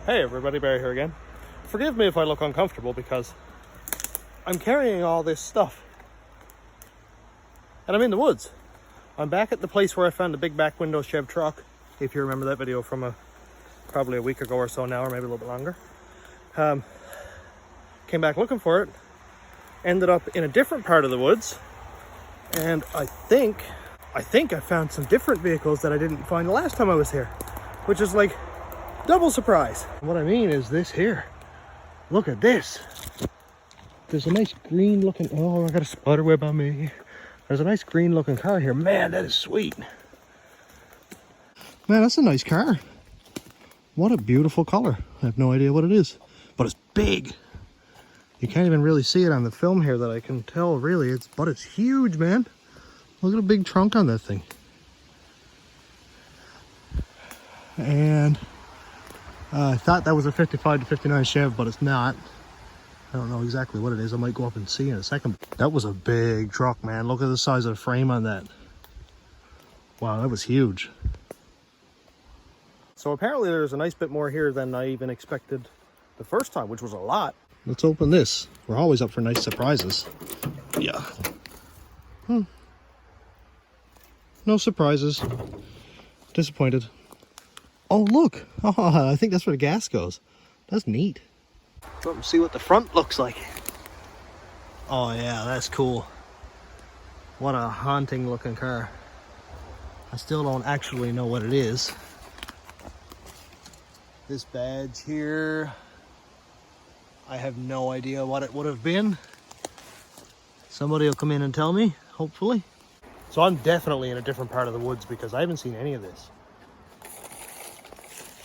Hey everybody, Barry here again. Forgive me if I look uncomfortable because I'm carrying all this stuff. And I'm in the woods. I'm back at the place where I found the big back window Chev truck. If you remember that video from probably a week ago or so now, or maybe a little bit longer. Came back looking for it. Ended up in a different part of the woods. And I think I found some different vehicles that I didn't find the last time I was here. Which is like double surprise. What I mean is this here. Look at this. There's a nice green looking, oh, I got a spider web on me. There's a nice green looking car here. Man, that is sweet. Man, that's a nice car. What a beautiful color. I have no idea what it is, but it's big. You can't even really see it on the film here that I can tell really. But it's huge, man. Look at the big trunk on that thing. And I thought that was a 55 to 59 Chev, but it's not. I don't know exactly what it is. I might go up and see in a second. That was a big truck, man. Look at the size of the frame on that. Wow, that was huge. So apparently there's a nice bit more here than I even expected the first time, which was a lot. Let's open this. We're always up for nice surprises. Yeah. No surprises. Disappointed. Oh, look. Oh, I think that's where the gas goes. That's neat. Go up and see what the front looks like. Oh, yeah, that's cool. What a haunting looking car. I still don't actually know what it is. This badge here, I have no idea what it would have been. Somebody will come in and tell me, hopefully. So I'm definitely in a different part of the woods because I haven't seen any of this.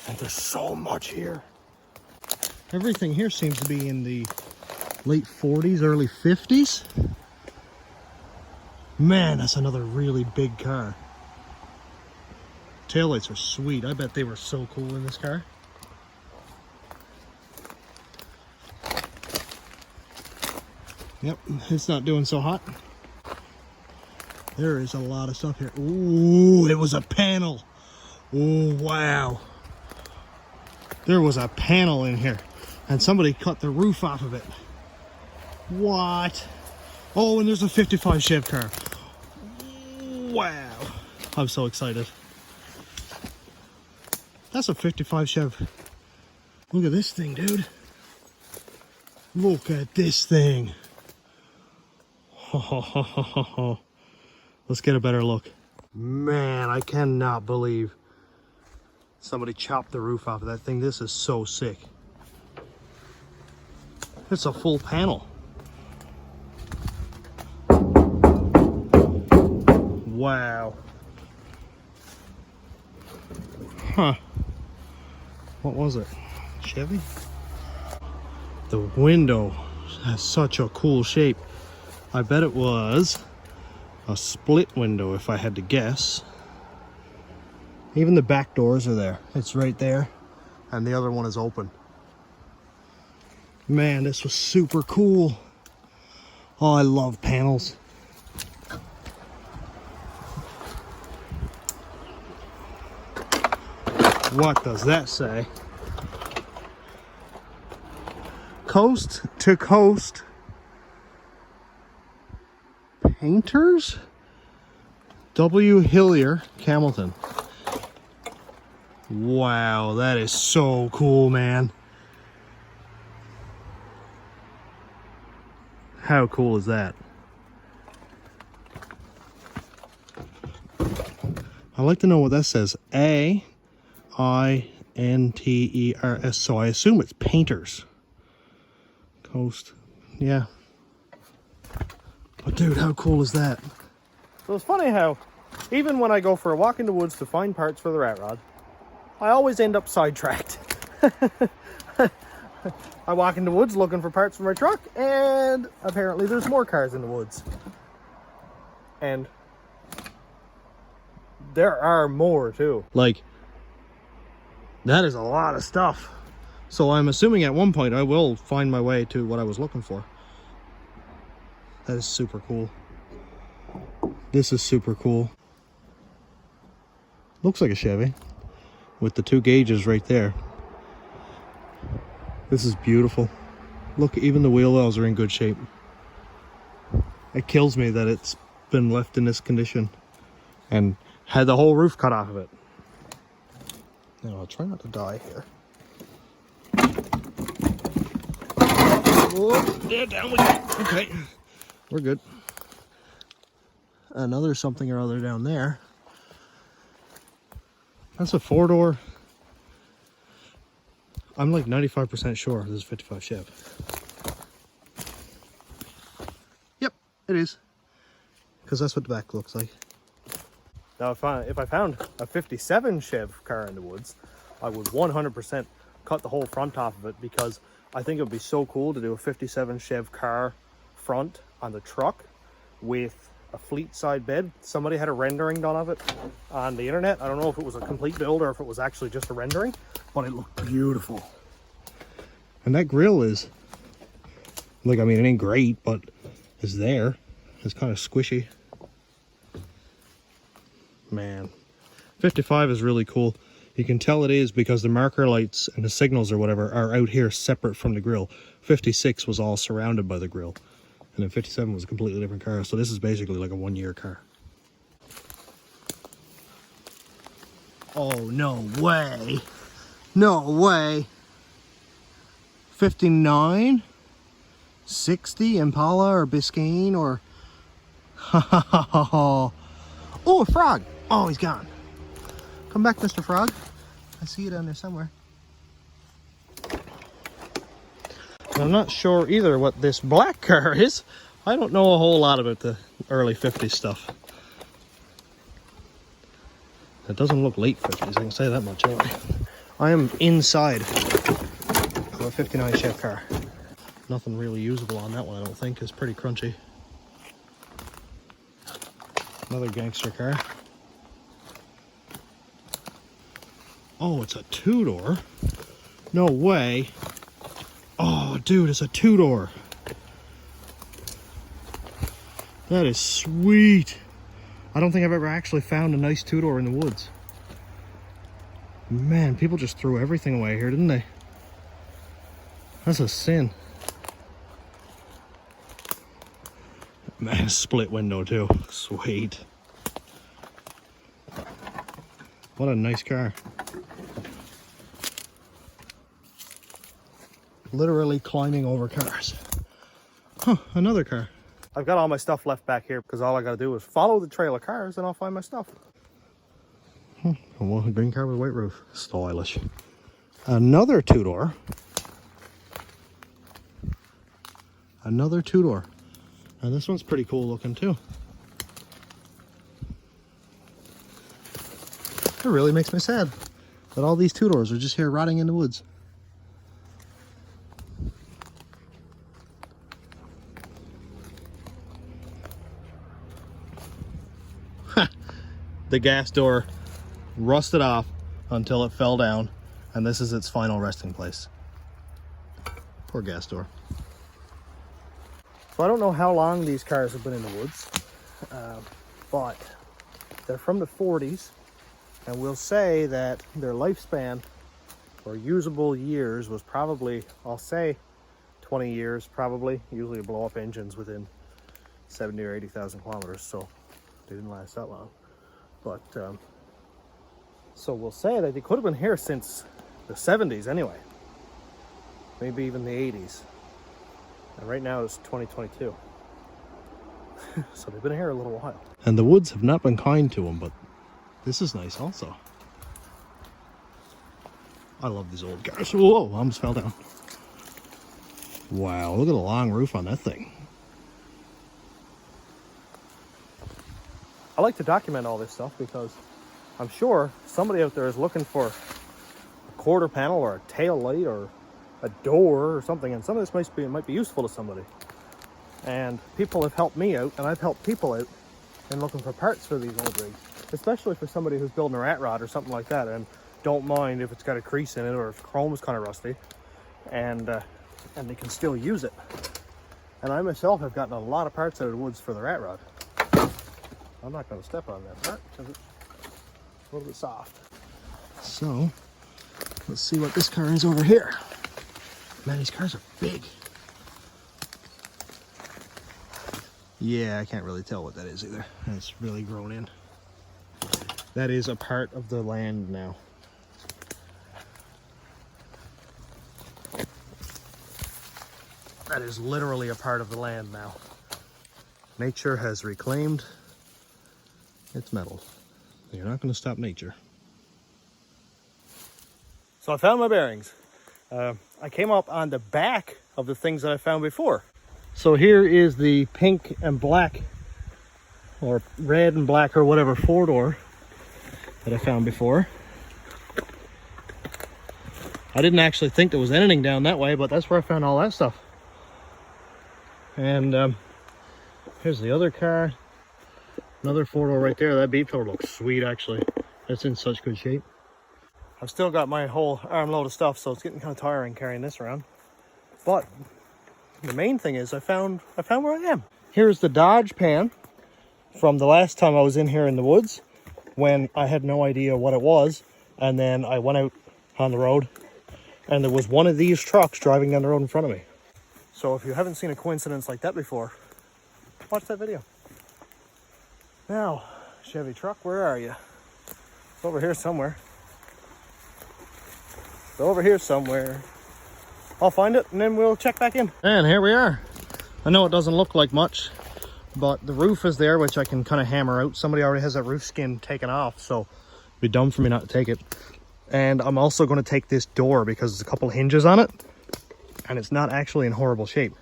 And there's so much here. Everything here seems to be in the late 40s, early 50s. Man, that's another really big car. Taillights are sweet. I bet they were so cool in this car. Yep, it's not doing so hot. There is a lot of stuff here. Ooh, it was a panel. Oh, wow. There was a panel in here and somebody cut the roof off of it. What? Oh, and there's a 55 Chev car. Wow. I'm so excited. That's a 55 Chev. Look at this thing, dude. Look at this thing. Let's get a better look. Man, I cannot believe somebody chopped the roof off of that thing. This is so sick. It's a full panel. Wow. Huh. What was it? Chevy? The window has such a cool shape. I bet it was a split window if I had to guess. Even the back doors are there. It's right there. And the other one is open. Man, this was super cool. Oh, I love panels. What does that say? Coast to coast painters? W. Hillier, Camelton. Wow, that is so cool, man. How cool is that? I'd like to know what that says. A-I-N-T-E-R-S. So I assume it's painters. Coast. Yeah. But dude, how cool is that? So it's funny how even when I go for a walk in the woods to find parts for the rat rod, I always end up sidetracked. I walk in the woods looking for parts for my truck, and apparently there's more cars in the woods. And there are more too. Like, that is a lot of stuff. So I'm assuming at one point I will find my way to what I was looking for. That is super cool. This is super cool. Looks like a Chevy with the two gauges right there. This is beautiful. Look, even the wheel wells are in good shape. It kills me that it's been left in this condition and had the whole roof cut off of it. Now I'll try not to die here. Oh, yeah, down we go. Okay, we're good. Another something or other down there. That's a 4-door. I'm like 95% sure this is 55 Chev. Yep, it is. Because that's what the back looks like. Now if I found a 57 Chev car in the woods, I would 100% cut the whole front off of it, because I think it would be so cool to do a 57 Chev car front on the truck with a fleet side bed. Somebody had a rendering done of it on the internet. I don't know if it was a complete build or if it was actually just a rendering, but it looked beautiful. And that grill is, like, I mean, it ain't great, but it's there. It's kind of squishy. Man, 55 is really cool. You can tell it is because the marker lights and the signals or whatever are out here separate from the grill. 56 was all surrounded by the grill. And then 57 was a completely different car. So this is basically like a 1-year car. Oh, no way. No way. 59? 60 Impala or Biscayne or... Oh, a frog. Oh, he's gone. Come back, Mr. Frog. I see you down there somewhere. I'm not sure either what this black car is. I don't know a whole lot about the early 50s stuff. It doesn't look late 50s, I can say that much anyway. I am inside of a 59 Chev car. Nothing really usable on that one, I don't think. It's pretty crunchy. Another gangster car. Oh, it's a 2-door. No way. Oh, dude, it's a 2-door. That is sweet. I don't think I've ever actually found a nice 2-door in the woods. Man, people just threw everything away here, didn't they? That's a sin. Man, split window too. Sweet. What a nice car. Literally climbing over cars. Huh, another car. I've got all my stuff left back here because all I gotta do is follow the trail of cars and I'll find my stuff. Well, a green car with a white roof. Stylish. Another 2-door. Another 2-door. And this one's pretty cool looking too. It really makes me sad that all these 2-doors are just here rotting in the woods. The gas door rusted off until it fell down, and this is its final resting place. Poor gas door. So I don't know how long these cars have been in the woods, but they're from the 40s, and we'll say that their lifespan or usable years was probably, I'll say 20 years probably. Usually blow up engines within 70 or 80,000 kilometers, so they didn't last that long. But so we'll say that they could have been here since the 70s anyway, maybe even the 80s. And right now it's 2022. So they've been here a little while. And the woods have not been kind to them, but this is nice also. I love these old cars. Whoa, I almost fell down. Wow, look at the long roof on that thing. I like to document all this stuff because I'm sure somebody out there is looking for a quarter panel or a tail light or a door or something, and some of this might be useful to somebody. And people have helped me out, and I've helped people out in looking for parts for these old rigs, especially for somebody who's building a rat rod or something like that and don't mind if it's got a crease in it or if chrome is kind of rusty, and they can still use it. And I myself have gotten a lot of parts out of the woods for the rat rod. I'm not going to step on that part because it's a little bit soft. So let's see what this car is over here. Man, these cars are big. Yeah, I can't really tell what that is either. It's really grown in. That is a part of the land now. That is literally a part of the land now. Nature has reclaimed its metals. You're not going to stop nature. So I found my bearings. I came up on the back of the things that I found before. So here is the pink and black, or red and black or whatever, four-door that I found before. I didn't actually think there was anything down that way, but that's where I found all that stuff. And here's the other car. Another four-door right there. That beef pillar looks sweet, actually. It's in such good shape. I've still got my whole armload of stuff, so it's getting kind of tiring carrying this around. But the main thing is I found where I am. Here's the Dodge pan from the last time I was in here in the woods when I had no idea what it was. And then I went out on the road and there was one of these trucks driving down the road in front of me. So if you haven't seen a coincidence like that before, watch that video. Now, Chevy truck, where are you? It's over here somewhere. It's over here somewhere. I'll find it and then we'll check back in. And here we are. I know it doesn't look like much, but the roof is there, which I can kind of hammer out. Somebody already has that roof skin taken off, so it'd be dumb for me not to take it. And I'm also going to take this door because there's a couple hinges on it and it's not actually in horrible shape.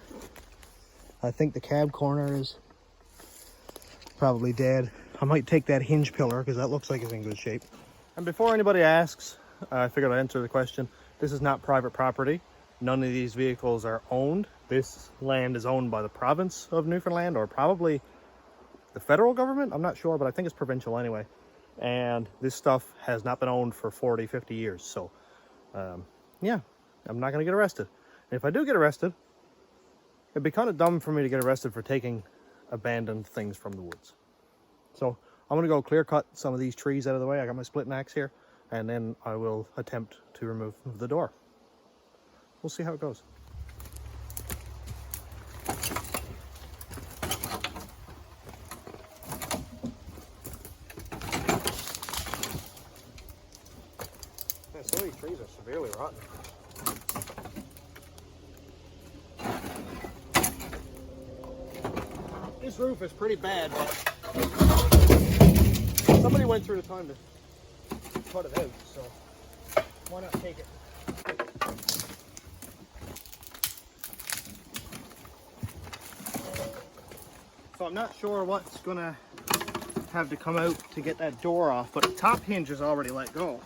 I think the cab corner is probably dead. I might take that hinge pillar because that looks like it's in good shape. And before anybody asks, I figured I'd answer the question. This is not private property. None of these vehicles are owned. This land is owned by the province of Newfoundland or probably the federal government. I'm not sure, but I think it's provincial anyway. And this stuff has not been owned for 40, 50 years. So, yeah, I'm not going to get arrested. And if I do get arrested, it'd be kind of dumb for me to get arrested for taking abandoned things from the woods. So I'm going to go clear cut some of these trees out of the way. I got my splitting axe here, and then I will attempt to remove the door. We'll see how it goes. Yeah, some of these trees are severely rotten. This roof is pretty bad, but somebody went through the time to cut it out, so why not take it? So I'm not sure what's gonna have to come out to get that door off, but the top hinge is already let go.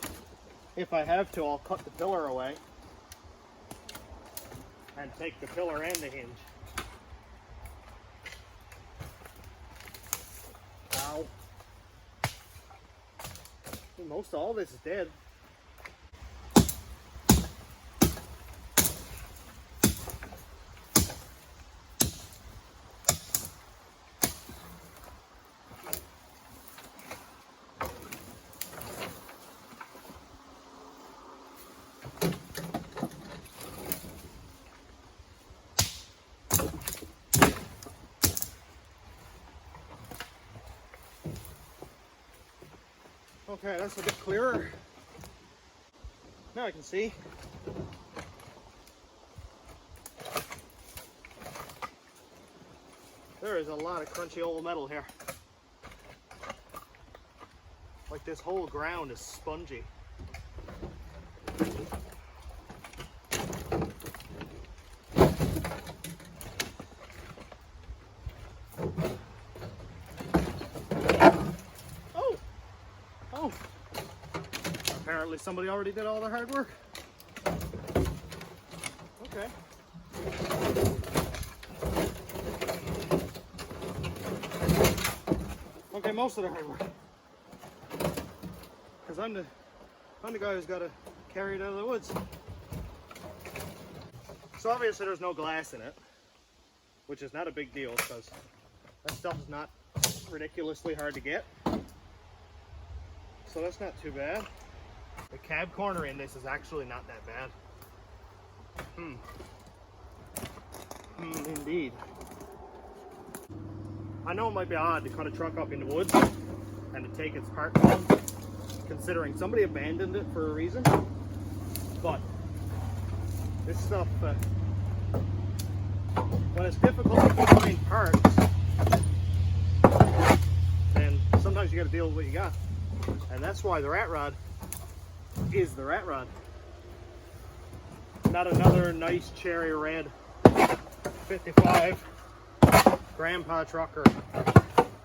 If I have to, I'll cut the pillar away and take the pillar and the hinge. Ow. Most all this is dead. Okay, that's a bit clearer. Now I can see. There is a lot of crunchy old metal here. Like this whole ground is spongy. Apparently somebody already did all the hard work. Okay. Okay, most of the hard work. Because I'm the guy who's got to carry it out of the woods. So obviously there's no glass in it, which is not a big deal because that stuff is not ridiculously hard to get. So that's not too bad. The cab corner in this is actually not that bad. Indeed. I know it might be odd to cut a truck up into woods and to take its part home, considering somebody abandoned it for a reason, but this stuff, when it's difficult to find parts, then sometimes you got to deal with what you got, and that's why the rat rod is the rat rod. Not another nice cherry red 55 grandpa truck or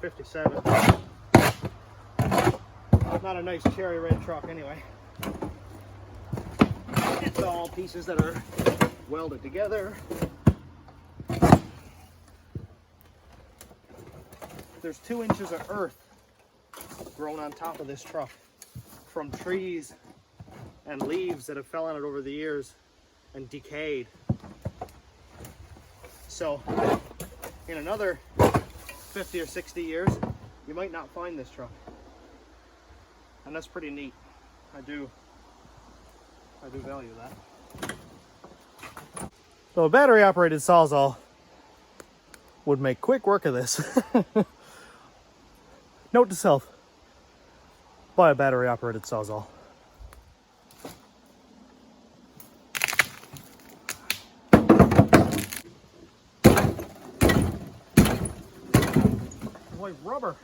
57. Not a nice cherry red truck anyway. It's all pieces that are welded together. There's 2 inches of earth grown on top of this truck from trees and leaves that have fell on it over the years and decayed. So in another 50 or 60 years, you might not find this truck. And that's pretty neat. I do value that. So a battery operated Sawzall would make quick work of this. Note to self, buy a battery operated Sawzall. Like rubber.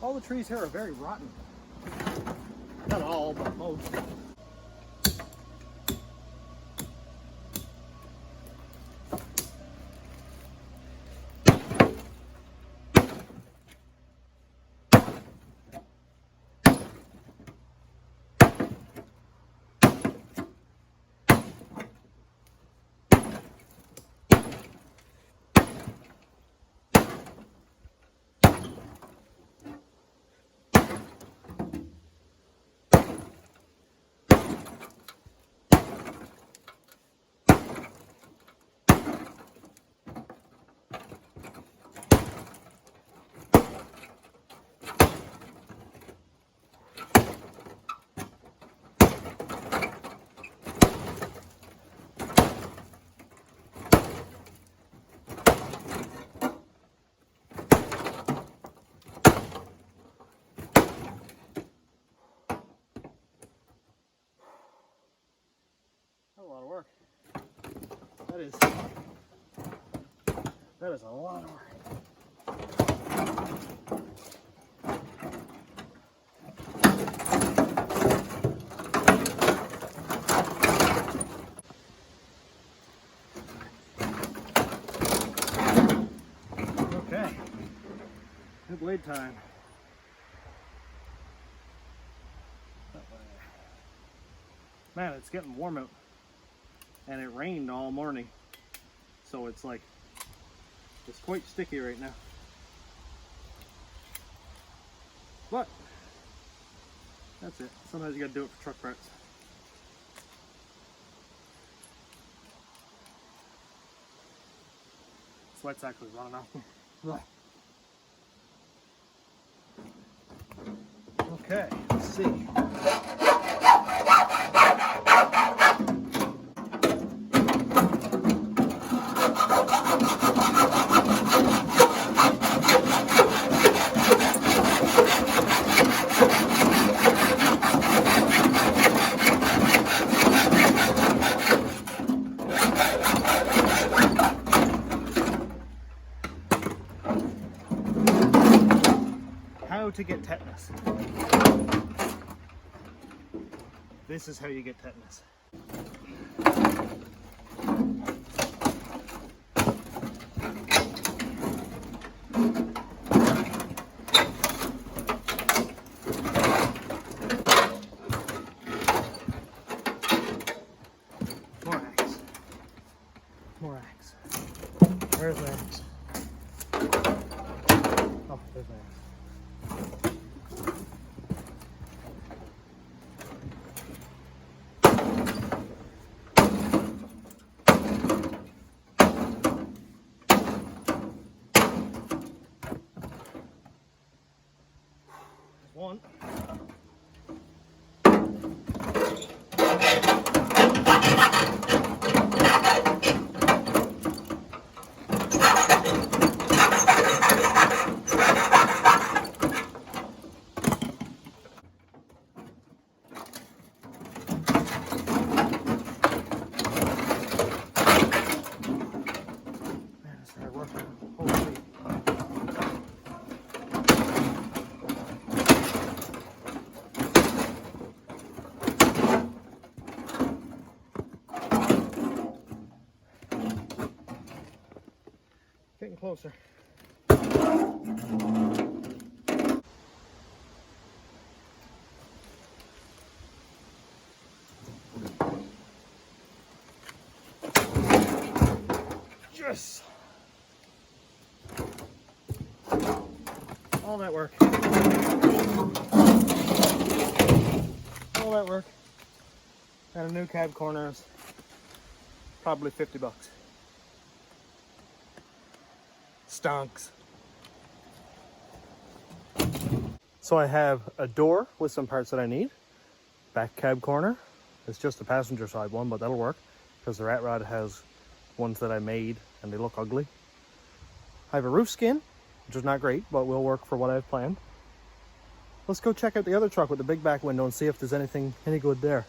All the trees here are very rotten. Not all, but most. That is a lot of work. Okay, good blade time. Man, it's getting warm out, and it rained all morning, so it's like, it's quite sticky right now. But that's it. Sometimes you gotta do it for truck parts. Sweat's actually running off me. Okay, let's see. To get tetanus. This is how you get tetanus. More axe. More axe. Where's the axe? Oh, there's the axe. one. Getting closer. Yes! All that work. All that work. And a new cab corner is probably $50. Stonks. So I have a door with some parts that I need. Back cab corner. It's just the passenger side one, but that'll work because the rat rod has ones that I made and they look ugly. I have a roof skin, which is not great, but will work for what I've planned. Let's go check out the other truck with the big back window and see if there's any good there.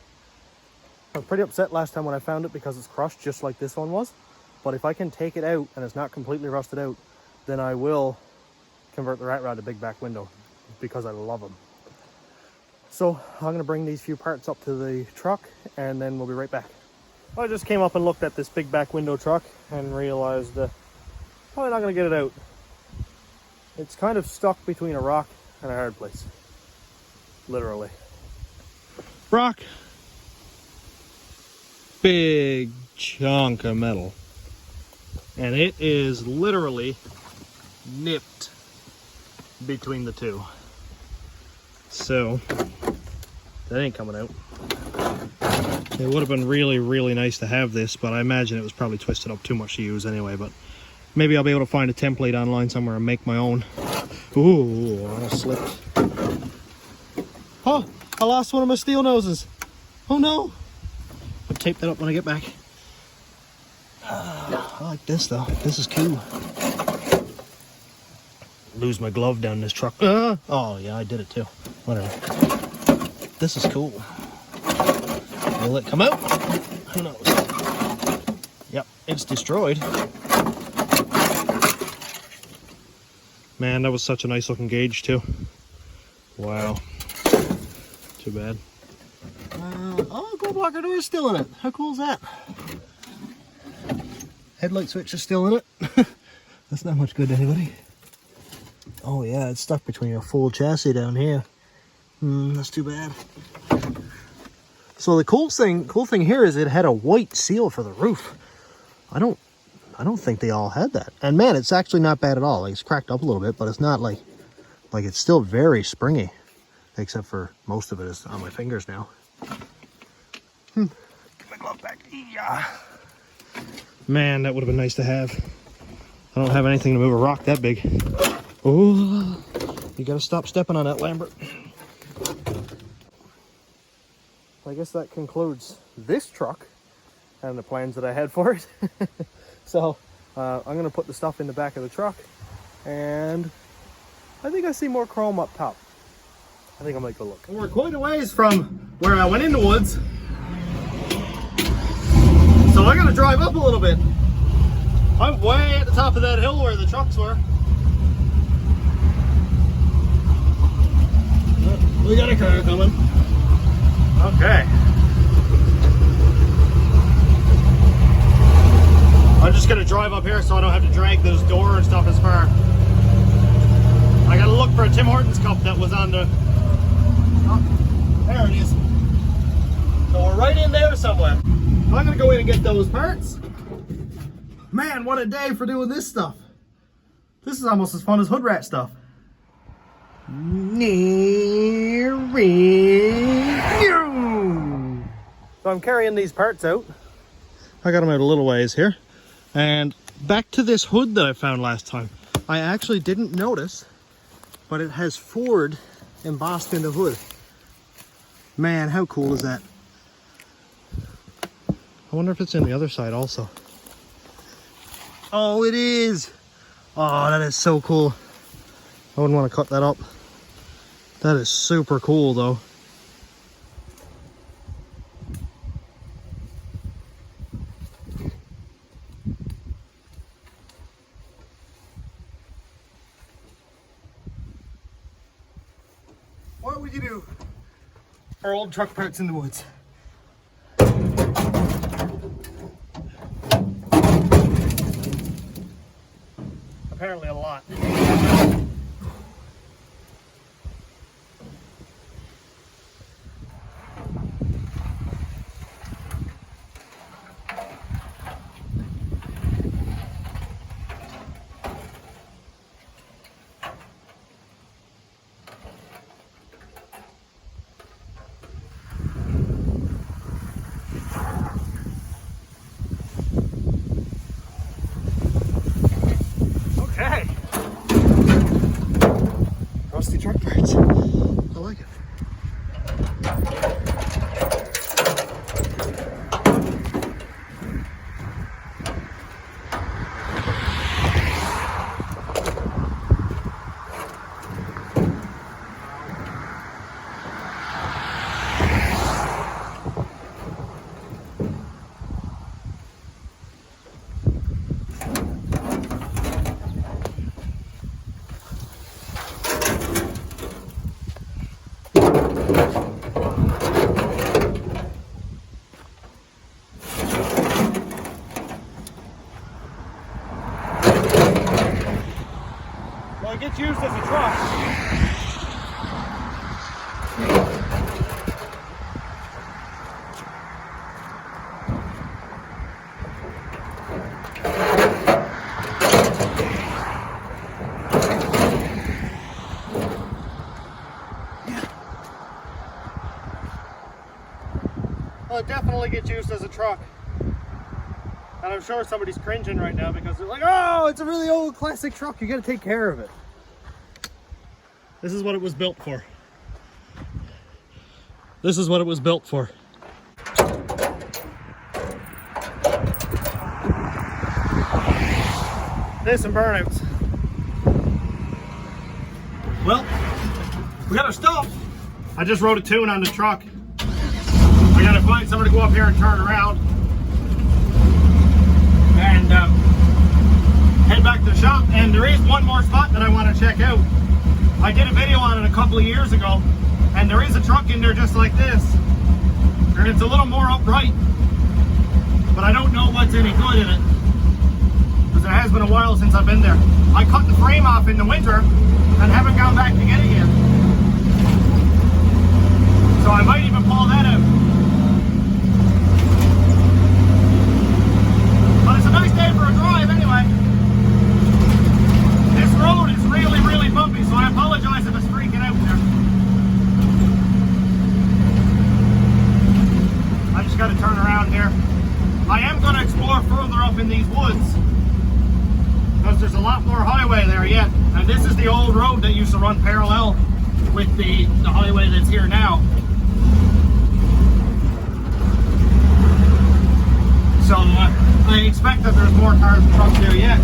I was pretty upset last time when I found it because it's crushed just like this one was. But if I can take it out and it's not completely rusted out, then I will convert the rat rod to big back window because I love them. So I'm going to bring these few parts up to the truck and then we'll be right back. I just came up and looked at this big back window truck and realized probably not going to get it out. It's kind of stuck between a rock and a hard place. Literally. Rock. Big chunk of metal. And it is literally nipped between the two. So that ain't coming out. It would have been really, really nice to have this, but I imagine it was probably twisted up too much to use anyway. But maybe I'll be able to find a template online somewhere and make my own. Ooh, I slipped. Oh, I lost one of my steel noses. Oh no. I'll tape that up when I get back. I like this though. This is cool. Lose my glove down this truck. Oh yeah, I did it too. Whatever. This is cool. Will it come out? Who knows? Yep, it's destroyed. Man, that was such a nice looking gauge too. Wow. Too bad. Oh, glow blocker door is still in it. How cool is that? Headlight switch is still in it. That's not much good to anybody. Oh yeah, it's stuck between a full chassis down here. That's too bad. So the cool thing here is it had a white seal for the roof. I don't think they all had that. And man, it's actually not bad at all. Like, it's cracked up a little bit, but it's not like it's still very springy. Except for most of it is on my fingers now. Get my glove back. Yeah. Man, that would have been nice to have. I don't have anything to move a rock that big. Oh, you gotta stop stepping on that, Lambert. I guess that concludes this truck and the plans that I had for it. So I'm gonna put the stuff in the back of the truck, and I think I see more chrome up top. I think I might go look. We're quite a ways from where I went in the woods, so I gotta drive up a little bit. I'm way at the top of that hill where the trucks were. We got a car coming. Okay. I'm just gonna drive up here so I don't have to drag those door and stuff as far. I gotta look for a Tim Hortons cup that was on the... Oh, there it is. So we're right in there somewhere. I'm gonna go in and get those parts. Man, what a day for doing this stuff. This is almost as fun as hood rat stuff. So I'm carrying these parts out. I got them out a little ways here. And back to this hood that I found last time. I actually didn't notice, but it has Ford embossed in the hood. Man, how cool is that? I wonder if it's in the other side also. Oh, it is! Oh, that is so cool. I wouldn't want to cut that up. That is super cool though. What would you do for old truck parts in the woods? Apparently a lot. Truck parts. I like it. It gets used as a truck. Well, it definitely gets used as a truck. And I'm sure somebody's cringing right now because they're like, oh, it's a really old classic truck. You got to take care of it. This is what it was built for. This is what it was built for. There's some burnouts. Well, we got our stuff. I just wrote a tune on the truck. I gotta find somebody to go up here and turn around. And head back to the shop. And there is one more spot that I want to check out. I did a video on it a couple of years ago, and there is a truck in there just like this, and it's a little more upright, but I don't know what's any good in it, because it has been a while since I've been there. I cut the frame off in the winter, and haven't gone back to get it yet, so I might even pull that out. But it's a nice day for a drive anyway. This road is really, really bumpy, so I apologize if it's freaking out there. I just got to turn around here. I am going to explore further up in these woods, because there's a lot more highway there yet. And this is the old road that used to run parallel with the highway that's here now. So I expect that there's more cars and trucks there yet.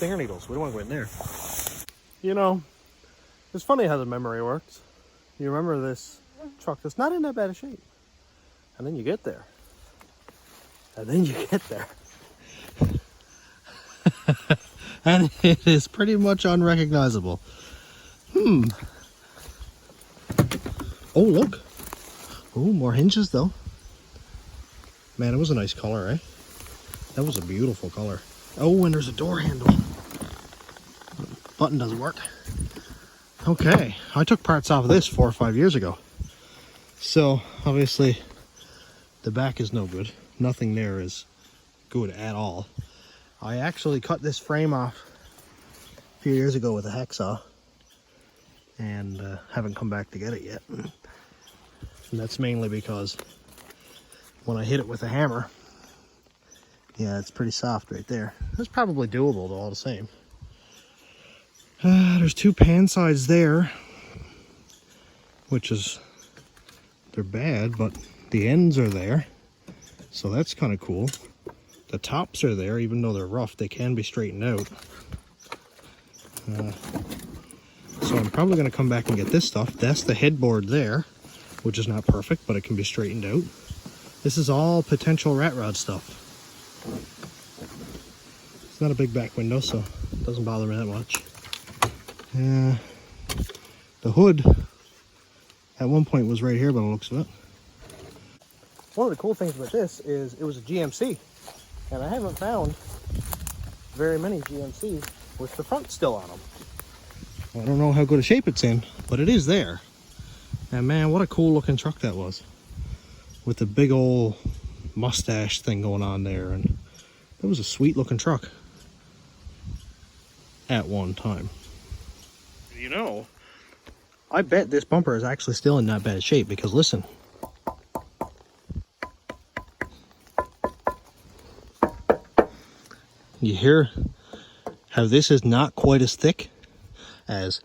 stinger needles. We don't want to go in there. You know, it's funny how the memory works. You remember this truck that's not in that bad a shape. And then you get there. And then you get there. And it is pretty much unrecognizable. Oh, look. Oh, more hinges though. Man, it was a nice color, eh? That was a beautiful color. Oh, and there's a door handle. Button doesn't work. Okay, I took parts off of this 4 or 5 years ago. So, obviously, the back is no good. Nothing there is good at all. I actually cut this frame off a few years ago with a hacksaw. And haven't come back to get it yet. And that's mainly because when I hit it with a hammer, yeah, it's pretty soft right there. It's probably doable though, all the same. There's 2 pan sides there, which is, they're bad, but the ends are there. So that's kind of cool. The tops are there, even though they're rough, they can be straightened out. So I'm probably going to come back and get this stuff. That's the headboard there, which is not perfect, but it can be straightened out. This is all potential rat rod stuff. It's not a big back window, so it doesn't bother me that much. The hood at one point was right here by the looks of it. One of the cool things about this is it was a GMC, and I haven't found very many GMCs with the front still on them. I don't know how good a shape it's in, but it is there. And man, what a cool looking truck that was. With the big old mustache thing going on there. And it was a sweet looking truck. At one time. You know, I bet this bumper is actually still in not bad shape, because listen. You hear how this is not quite as thick as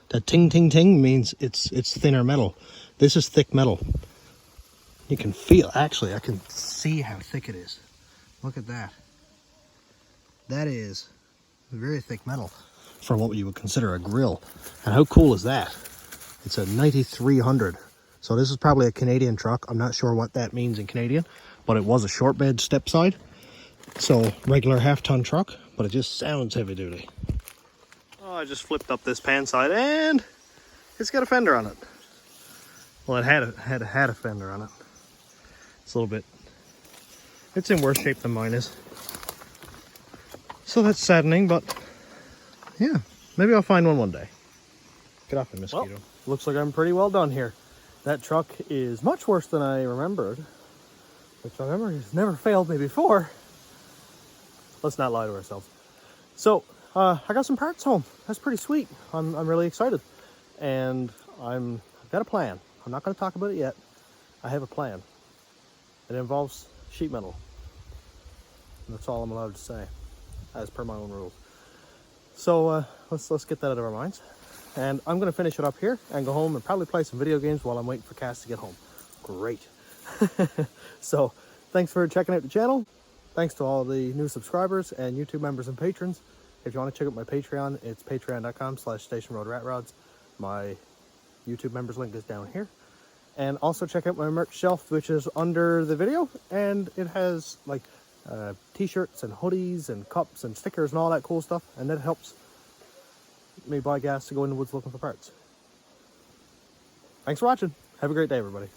that ting ting ting means it's thinner metal. This is thick metal. You can feel, actually I can see how thick it is. Look at that. That is very thick metal for what you would consider a grill. And how cool is that? It's a 9300. So this is probably a Canadian truck. I'm not sure what that means in Canadian, but it was a short bed step side. So regular half-ton truck, but it just sounds heavy duty. Oh, I just flipped up this pan side and it's got a fender on it. Well, it had a fender on it. It's a little bit, it's in worse shape than mine is. So that's saddening, but yeah, maybe I'll find one day. Get off me, mosquito. Well, looks like I'm pretty well done here. That truck is much worse than I remembered. Which I remember has never failed me before. Let's not lie to ourselves. So, I got some parts home. That's pretty sweet. I'm really excited. And I've got a plan. I'm not going to talk about it yet. I have a plan. It involves sheet metal. And that's all I'm allowed to say, as per my own rules. So, let's get that out of our minds. And I'm going to finish it up here and go home and probably play some video games while I'm waiting for Cass to get home. Great. So, thanks for checking out the channel. Thanks to all the new subscribers and YouTube members and patrons. If you want to check out my Patreon, it's patreon.com/stationroadratrods. My YouTube members link is down here. And also check out my merch shelf, which is under the video. And it has like t-shirts and hoodies and cups and stickers and all that cool stuff. And that helps me buy gas to go in the woods looking for parts. Thanks for watching. Have a great day, everybody.